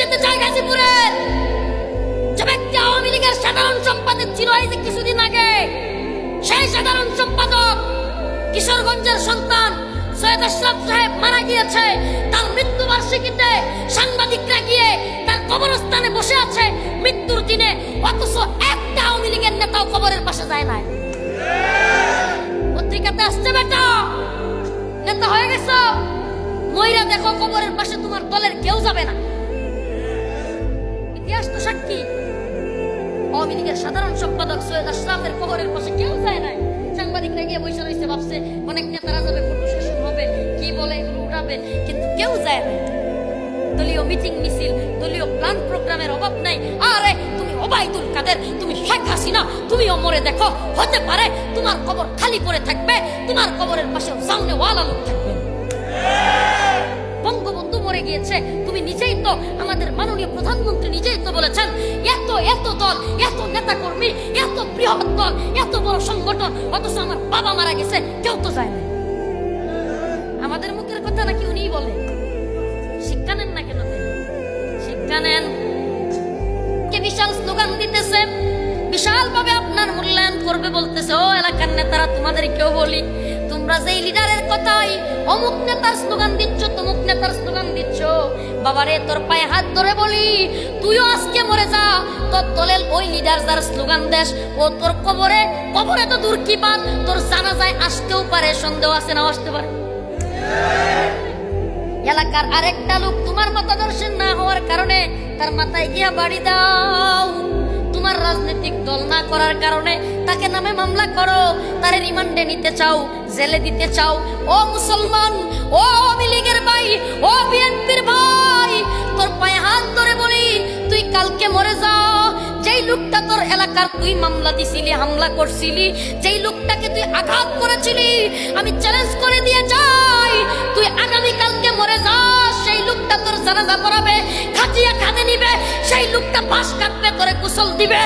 জানাতে চাই গাজীপুরের যে ব্যক্তি আওয়ামী লীগের সাধারণ সম্পাদক ছিল এই যে কিছুদিন আগে, সেই সাধারণ সম্পাদক কিশোরগঞ্জের সন্তান সৈয়দ আশরাফ সাহেব মারা গিয়েছে। তার মৃত্যুবার্ষিকীতে সাংবাদিকরা গিয়ে তার কবরস্থানে বসে আছে মৃত্যুর দিনে, অথচ একটা আওয়ামী লীগের নেতাও কবরের পাশে যায় নাই। পত্রিকাতে আসছে বেটা নেতা হয়ে গেছো, মইরা দেখো কবরের পাশে তোমার দলের কেউ যাবে না। ইতিহাস তো সাক্ষী, আওয়ামী লীগের সাধারণ সম্পাদক সৈয়দ আশরাফের কবরের পাশে কেউ যায় নাই। সাংবাদিকরা গিয়ে বসে রয়েছে, ভাবছে অনেক নেতারা যাবে, ফটো সেশন হবে, কি বলে এগুলো উঠাবে, কিন্তু কেউ যায় না। দলীয় মিটিং মিছিল, দলীয় প্ল্যান প্রোগ্রামের অভাব নাই। আরে তুমি ওবায়দুল কাদের, তুমি শেখ হাসিনা, তুমিও মরে দেখো, হতে পারে তোমার কবর খালি পড়ে থাকবে, তোমার কবরের পাশে সামনে ওয়ালা লোক থাকবে। বঙ্গবন্ধু মরে গিয়েছে, তুমি নিজেই তো, আমাদের মাননীয় প্রধানমন্ত্রী নিজেই তো বলেছেন এত এত দল, এত নেতা কর্মী, এত বৃহৎ দল, এত বড় সংগঠন, অথচ আমার বাবা মারা গেছে, কেউ তো যায় না। আমাদের মুখের কথা নাকি উনিই বলে। শিক্ষা নেন না কেন? শিক্ষা নেন। কে বিশাল স্লোগান দিতেছে, বিশাল ভাবে আপনার মূল্যায়ন করবে বলতেছে। ও এলাকার নেতারা, তোমাদের কেউ বলি, তোমরা যেই লিডারের কথাই অমুক নেতার স্লোগান দিচ্ছ, তমুক নেতার স্লোগান দিচ্ছ, বাবারে তোর পায়ে হাত ধরে বলি, তুইও আজকে মরে যা, তোর দলের ওই লিডার যার স্লোগান দেশ, ও তোর কবরে, কবরে তো দূর কি বাদ, তোর জানাজায় আসতেও পারে, সন্দেহ আছে না আসতে পারে। এলাকার আরেকটা লোক তোমার মতাদর্শের না হওয়ার কারণে তার মাথায় গিয়া বাড়ি দাও। তোমার রাজনৈতিক দল না করার কারণে তাকে নামে মামলা করো, তারে রিমান্ডে নিতে চাও, জেলে দিতে চাও। ও মুসলমান, ও আওয়ামী লীগের ভাই, ও বিএনপির ভাই, তোর পায়ে হাত ধরে বলি, তুই কালকে মরে যা। যেই লোকটা তোর এলাকার তুই মামলা দিছিলি, হামলা করছিলি, যেই লোকটাকে তুই আঘাত করেছিলি, আমি চ্যালেঞ্জ করে দিয়ে যাই, তুই আগামী কালকে মরে যা। সেই লোকটা তোর জানাজা পড়াবে, খাটিয়া খাদে নিবে, সেই লোকটা বাঁশ কাটবে, তোরে গোসল দিবে।